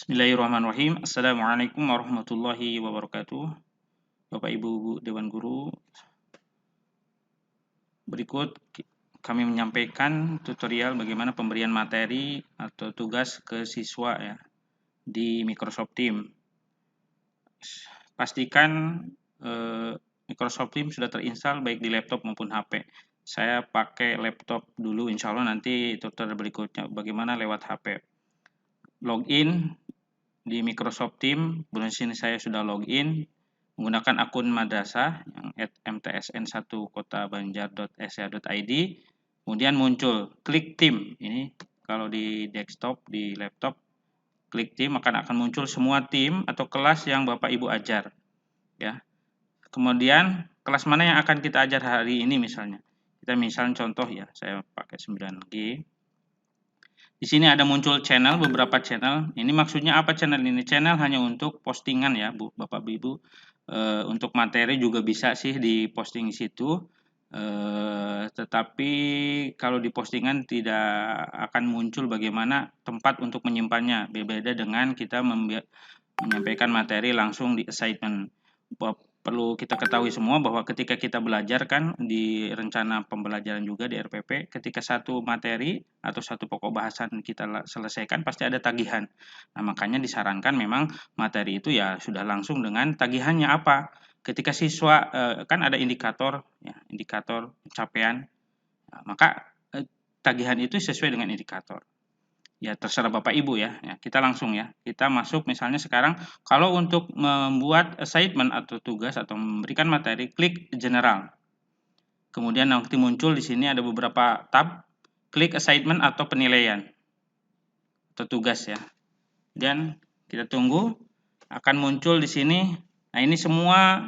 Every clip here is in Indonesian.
Bismillahirrahmanirrahim. Assalamualaikum warahmatullahi wabarakatuh. Bapak Ibu Dewan Guru, berikut kami menyampaikan tutorial bagaimana pemberian materi atau tugas ke siswa ya di Microsoft Teams. Pastikan Microsoft Teams sudah terinstall baik di laptop maupun HP. Saya pakai laptop dulu, insya Allah nanti tutorial berikutnya bagaimana lewat HP. Login di Microsoft Teams, di sini saya sudah login menggunakan akun madrasah yang @mtsn1kotabanjar.sya.id. Kemudian muncul klik tim. Ini kalau di desktop, di laptop, klik tim akan muncul semua tim atau kelas yang Bapak Ibu ajar ya. Kemudian kelas mana yang akan kita ajar hari ini misalnya. Kita misalnya contoh ya, saya pakai 9G. Di sini ada muncul channel, beberapa channel. Ini maksudnya apa channel ini? Channel hanya untuk postingan ya, Bu, Bapak Ibu. Untuk materi juga bisa sih di posting situ. Tetapi kalau di postingan tidak akan muncul bagaimana tempat untuk menyimpannya. Berbeda dengan kita menyampaikan materi langsung di assignment. Perlu kita ketahui semua bahwa ketika kita belajar kan di rencana pembelajaran juga di RPP, ketika satu materi atau satu pokok bahasan kita selesaikan pasti ada tagihan. Nah, makanya disarankan memang materi itu ya sudah langsung dengan tagihannya apa. Ketika siswa kan ada indikator ya, indikator pencapaian. Nah, maka tagihan itu sesuai dengan indikator. Ya terserah Bapak Ibu ya. Kita langsung ya. Kita masuk misalnya sekarang kalau untuk membuat assignment atau tugas atau memberikan materi, klik general. Kemudian nanti muncul di sini ada beberapa tab, klik assignment atau penilaian atau tugas ya. Dan kita tunggu akan muncul di sini. Nah, ini semua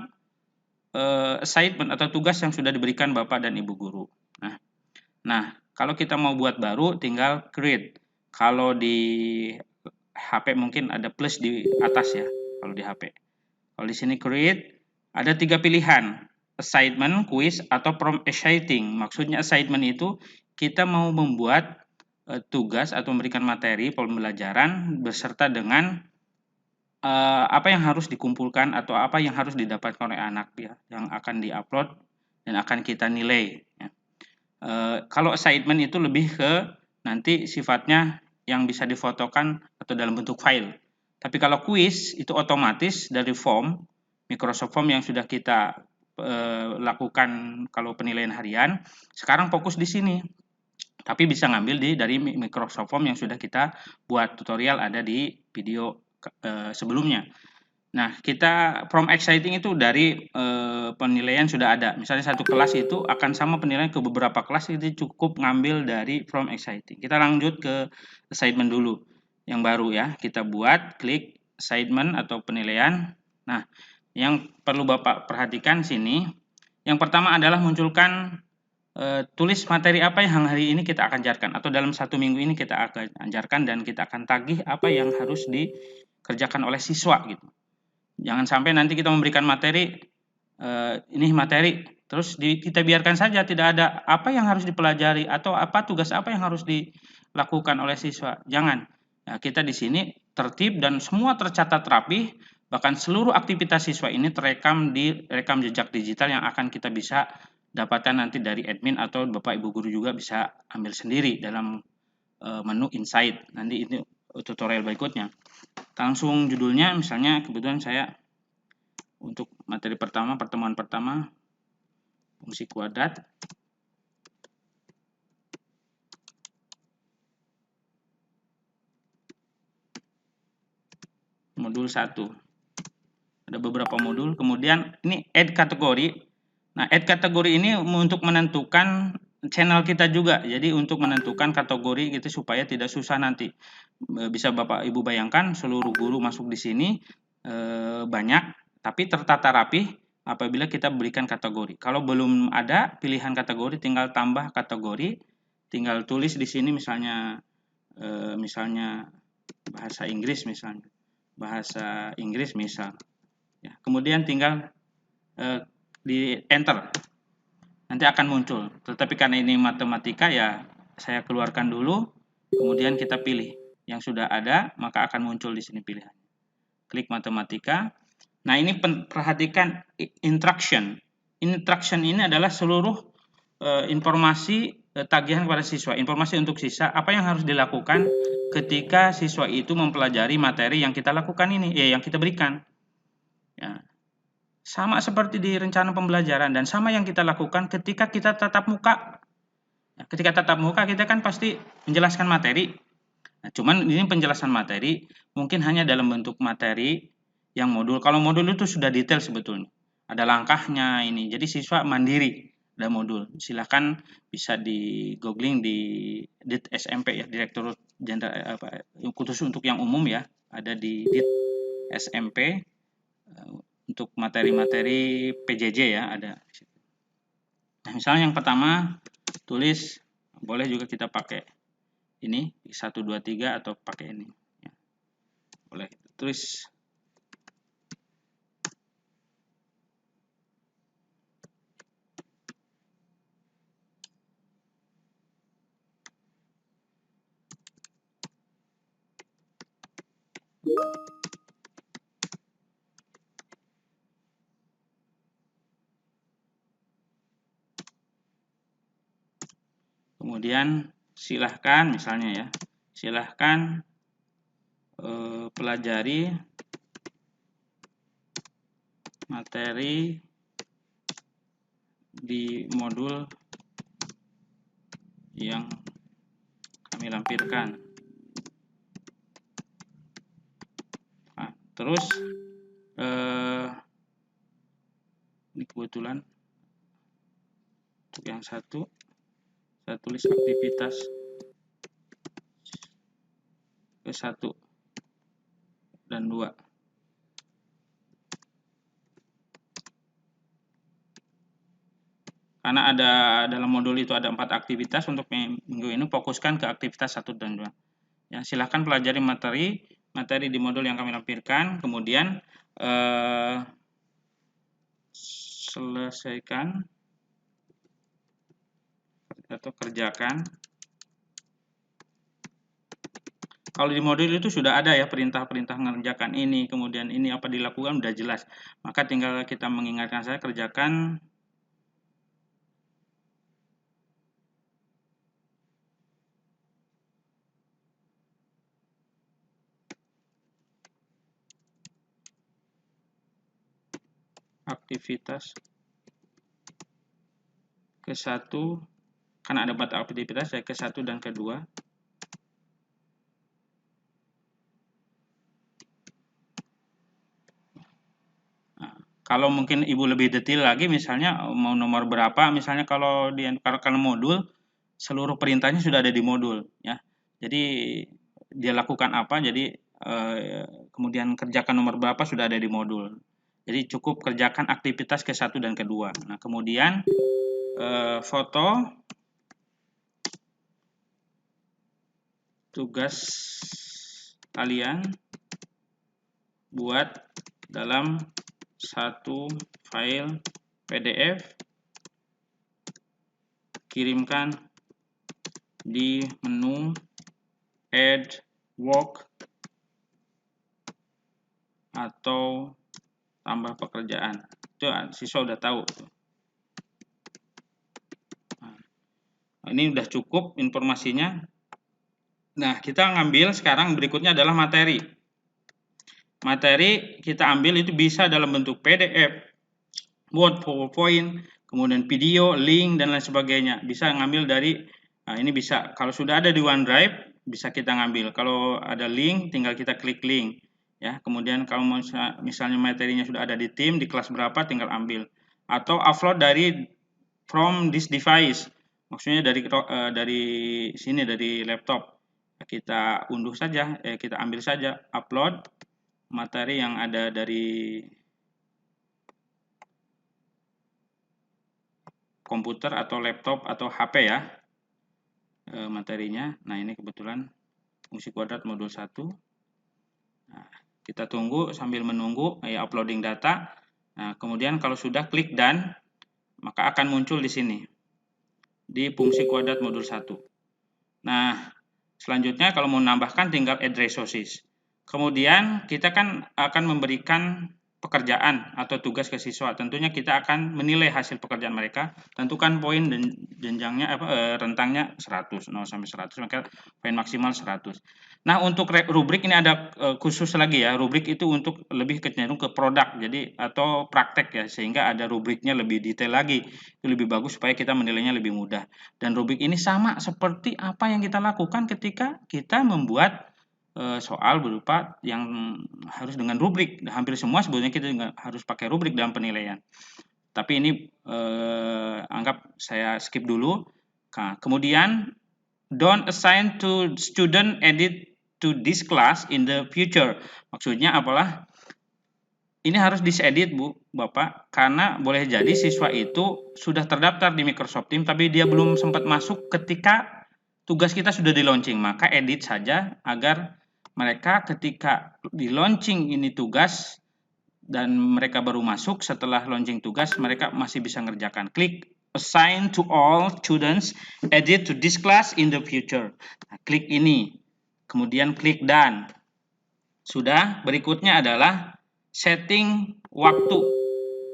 assignment atau tugas yang sudah diberikan Bapak dan Ibu guru. Nah, kalau kita mau buat baru tinggal create. Kalau di HP mungkin ada plus di atas ya, kalau di HP. Kalau di sini create, ada 3 pilihan, assignment, quiz, atau prompt exciting. Maksudnya assignment itu kita mau membuat tugas atau memberikan materi pembelajaran beserta dengan apa yang harus dikumpulkan atau apa yang harus didapatkan oleh anak ya, yang akan diupload dan akan kita nilai. Ya. Kalau assignment itu lebih ke nanti sifatnya yang bisa difotokan atau dalam bentuk file. Tapi kalau quiz itu otomatis dari form, Microsoft Form yang sudah kita lakukan kalau penilaian harian, sekarang fokus di sini. Tapi bisa ngambil dari Microsoft Form yang sudah kita buat tutorial ada di video sebelumnya. Nah, kita from exciting itu dari penilaian sudah ada. Misalnya satu kelas itu akan sama penilaian ke beberapa kelas, itu cukup ngambil dari from exciting. Kita lanjut ke assignment dulu. Yang baru ya, kita buat klik assignment atau penilaian. Nah, yang perlu Bapak perhatikan sini, yang pertama adalah munculkan tulis materi apa yang hari ini kita akan ajarkan atau dalam 1 minggu ini kita akan ajarkan dan kita akan tagih apa yang harus dikerjakan oleh siswa gitu. Jangan sampai nanti kita memberikan materi, ini materi, terus kita biarkan saja tidak ada apa yang harus dipelajari atau apa tugas apa yang harus dilakukan oleh siswa. Jangan. Nah, kita di sini tertib dan semua tercatat rapi, bahkan seluruh aktivitas siswa ini terekam di rekam jejak digital yang akan kita bisa dapatkan nanti dari admin atau Bapak Ibu guru juga bisa ambil sendiri dalam menu insight. Nanti ini tutorial berikutnya. Langsung judulnya misalnya kebetulan saya untuk materi pertama, pertemuan pertama, fungsi kuadrat. Modul 1. Ada beberapa modul. Kemudian ini add kategori. Nah, add kategori ini untuk menentukan channel kita juga. Jadi untuk menentukan kategori gitu supaya tidak susah nanti. Bisa Bapak Ibu bayangkan seluruh guru masuk di sini banyak tapi tertata rapi apabila kita berikan kategori. Kalau belum ada pilihan kategori tinggal tambah kategori, tinggal tulis di sini misalnya bahasa Inggris misalnya. Bahasa Inggris misal. Ya, kemudian tinggal di enter. Nanti akan muncul. Tetapi karena ini matematika ya saya keluarkan dulu, kemudian kita pilih. yang sudah ada, maka akan muncul di sini pilihan. Klik matematika. Nah, ini perhatikan instruction. Instruction ini adalah seluruh informasi tagihan kepada siswa, informasi untuk siswa, apa yang harus dilakukan ketika siswa itu mempelajari materi yang kita lakukan ini, yang kita berikan. Ya. Sama seperti di rencana pembelajaran dan sama yang kita lakukan ketika kita tatap muka. Ketika tatap muka kita kan pasti menjelaskan materi. Nah, cuman ini penjelasan materi mungkin hanya dalam bentuk materi yang modul. Kalau modul itu sudah detail sebetulnya. Ada langkahnya ini. Jadi siswa mandiri ada modul. Silahkan bisa di googling di DIT SMP ya, Direktur Jenderal khusus untuk yang umum ya. Ada di DIT SMP untuk materi-materi PJJ ya, ada. Nah, misalnya yang pertama tulis, boleh juga kita pakai ini 1 2 3 atau pakai ini ya. Boleh tulis kemudian silahkan misalnya ya, silahkan pelajari materi di modul yang kami lampirkan. Nah, terus ini kebetulan untuk yang satu saya tulis aktivitas ke-1 dan 2. Karena ada dalam modul itu ada 4 aktivitas, untuk minggu ini fokuskan ke aktivitas 1 dan 2. Ya, silahkan pelajari materi di modul yang kami lampirkan, kemudian selesaikan atau kerjakan. Kalau di modul itu sudah ada ya perintah-perintah mengerjakan ini, kemudian ini apa dilakukan sudah jelas. Maka tinggal kita mengingatkan saya kerjakan aktivitas ke-1, karena ada 4 aktivitas ya, ke-1 dan ke-2. Nah, kalau mungkin Ibu lebih detail lagi, misalnya mau nomor berapa, misalnya kalau modul, seluruh perintahnya sudah ada di modul ya. Jadi dia lakukan apa, jadi kemudian kerjakan nomor berapa sudah ada di modul. Jadi cukup kerjakan aktivitas ke-1 dan ke-2. Nah, kemudian foto tugas kalian buat dalam satu file PDF, kirimkan di menu add work atau tambah pekerjaan. Itu siswa udah tahu. Nah, ini udah cukup informasinya. Nah, kita ngambil sekarang berikutnya adalah materi. Materi kita ambil itu bisa dalam bentuk PDF, Word, PowerPoint, kemudian video, link, dan lain sebagainya. Bisa ngambil dari, nah ini bisa, kalau sudah ada di OneDrive, bisa kita ngambil. Kalau ada link, tinggal kita klik link. Ya, kemudian kalau misalnya materinya sudah ada di tim, di kelas berapa, tinggal ambil. Atau upload from this device. Maksudnya dari sini, dari laptop. Kita unduh saja, kita ambil saja, upload materi yang ada dari komputer atau laptop atau HP ya, materinya. Nah, ini kebetulan fungsi kuadrat modul 1. Nah, kita tunggu sambil menunggu uploading data. Nah, kemudian kalau sudah klik dan, maka akan muncul di sini di fungsi kuadrat modul 1. Nah, Selanjutnya kalau mau menambahkan tinggal add resources. Kemudian kita kan akan memberikan pekerjaan atau tugas ke siswa. Tentunya kita akan menilai hasil pekerjaan mereka. Tentukan poin dan jenjangnya rentangnya 100, 0 sampai 100, maka poin maksimal 100. Nah, untuk rubrik ini ada khusus lagi ya. Rubrik itu untuk lebih cenderung ke produk, jadi atau praktek ya, sehingga ada rubriknya lebih detail lagi. Itu lebih bagus supaya kita menilainya lebih mudah. Dan rubrik ini sama seperti apa yang kita lakukan ketika kita membuat soal berupa yang harus dengan rubrik. Hampir semua sebetulnya kita harus pakai rubrik dalam penilaian. Tapi ini anggap saya skip dulu. Nah, kemudian don't assign to student edit to this class in the future. Maksudnya apalah? Ini harus disedit Bu, Bapak, karena boleh jadi siswa itu sudah terdaftar di Microsoft Teams tapi dia belum sempat masuk ketika tugas kita sudah di-launching. Maka edit saja agar mereka ketika di-launching ini tugas dan mereka baru masuk setelah launching tugas, mereka masih bisa ngerjakan. Klik assign to all students, edit to this class in the future. Nah, klik ini, kemudian klik done. Sudah, berikutnya adalah setting waktu.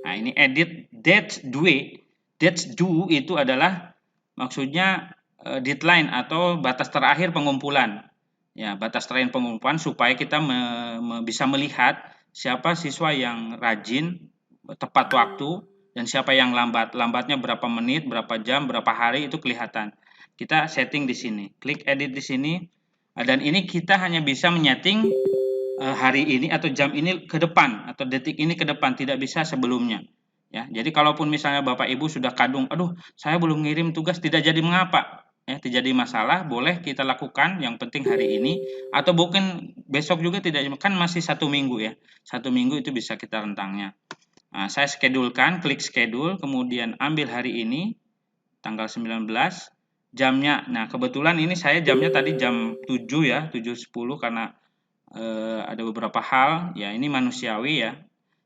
Nah, ini edit date due. Dates due itu adalah maksudnya deadline atau batas terakhir pengumpulan. Ya, batas terakhir pengumpulan supaya kita bisa melihat siapa siswa yang rajin, tepat waktu, dan siapa yang lambat. Lambatnya berapa menit, berapa jam, berapa hari itu kelihatan. Kita setting di sini. Klik edit di sini. Dan ini kita hanya bisa menyeting hari ini atau jam ini ke depan atau detik ini ke depan, tidak bisa sebelumnya. Ya, jadi kalaupun misalnya Bapak Ibu sudah kadung, aduh saya belum ngirim tugas, tidak jadi mengapa. Ya, tidak jadi masalah, boleh kita lakukan, yang penting hari ini, atau mungkin besok juga tidak, kan masih 1 minggu ya. 1 minggu itu bisa kita rentangnya. Nah, saya schedulekan, klik schedule, kemudian ambil hari ini, tanggal 19, jamnya. Nah, kebetulan ini saya jamnya tadi jam 7 ya, 7.10 karena ada beberapa hal, ya ini manusiawi ya.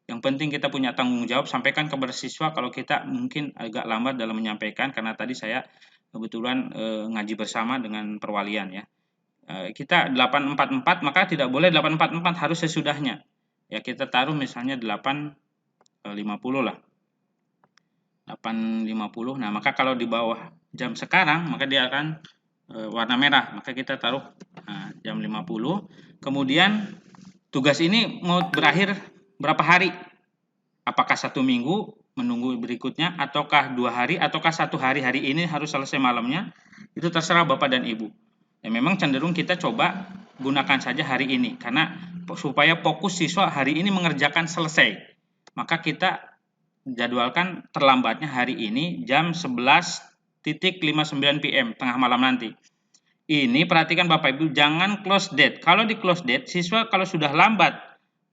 Yang penting kita punya tanggung jawab, sampaikan kepada siswa kalau kita mungkin agak lambat dalam menyampaikan, karena tadi saya kebetulan ngaji bersama dengan perwalian ya. Kita 8.44, maka tidak boleh 8.44, harus sesudahnya. Ya kita taruh misalnya 8.50 lah. 8.50. Nah, maka kalau di bawah jam sekarang, maka dia akan warna merah, maka kita taruh jam 50. Kemudian tugas ini mau berakhir berapa hari? Apakah 1 minggu menunggu berikutnya, ataukah 2 hari, ataukah 1 hari? Hari ini harus selesai malamnya. Itu terserah Bapak dan Ibu. Ya, memang cenderung kita coba gunakan saja hari ini, karena supaya fokus siswa hari ini mengerjakan selesai. Maka kita jadwalkan terlambatnya hari ini jam 11.59 PM, tengah malam nanti. Ini perhatikan Bapak Ibu, jangan close date. Kalau di close date, siswa kalau sudah lambat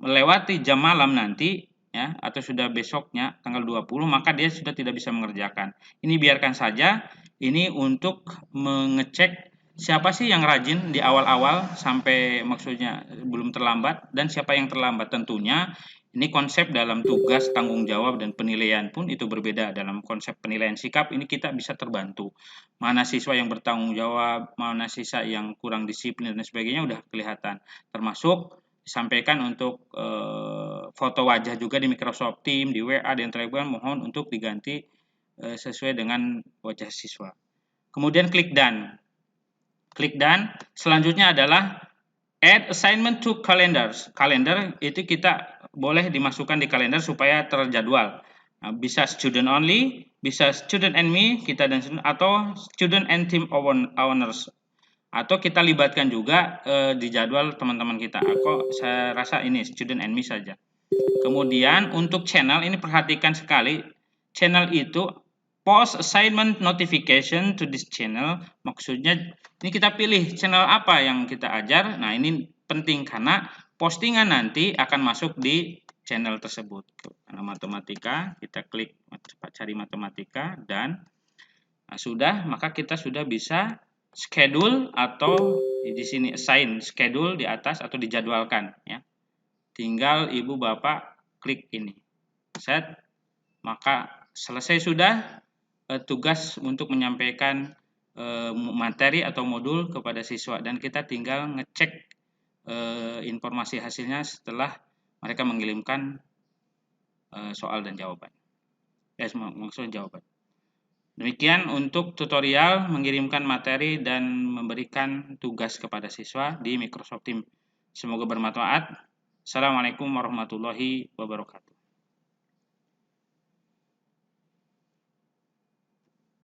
melewati jam malam nanti ya, atau sudah besoknya tanggal 20, maka dia sudah tidak bisa mengerjakan. Ini biarkan saja, ini untuk mengecek siapa sih yang rajin di awal-awal sampai maksudnya belum terlambat, dan siapa yang terlambat. Tentunya ini konsep dalam tugas, tanggung jawab, dan penilaian pun itu berbeda. Dalam konsep penilaian sikap ini kita bisa terbantu. Mana siswa yang bertanggung jawab, mana siswa yang kurang disiplin dan sebagainya udah kelihatan. Termasuk disampaikan untuk foto wajah juga di Microsoft Teams, di WA, dan Telegram, mohon untuk diganti sesuai dengan wajah siswa. Kemudian klik done. Klik done. Selanjutnya adalah add assignment to calendars. Kalender itu kita boleh dimasukkan di kalender supaya terjadwal. Nah, bisa student only, bisa student and me, kita dan student, atau student and team owners. Atau kita libatkan juga di jadwal teman-teman kita. Saya rasa ini student and me saja. Kemudian untuk channel ini perhatikan sekali. Channel itu post assignment notification to this channel. Maksudnya ini kita pilih channel apa yang kita ajar. Nah, ini penting karena postingan nanti akan masuk di channel tersebut. Karena matematika, kita klik cari matematika dan sudah, maka kita sudah bisa schedule atau di sini assign schedule di atas atau dijadwalkan ya. Tinggal Ibu Bapak klik ini. Set, maka selesai sudah tugas untuk menyampaikan materi atau modul kepada siswa dan kita tinggal ngecek informasi hasilnya setelah mereka mengirimkan soal dan jawaban. Maksudnya jawaban. Demikian untuk tutorial mengirimkan materi dan memberikan tugas kepada siswa di Microsoft Teams. Semoga bermanfaat. Assalamualaikum warahmatullahi wabarakatuh.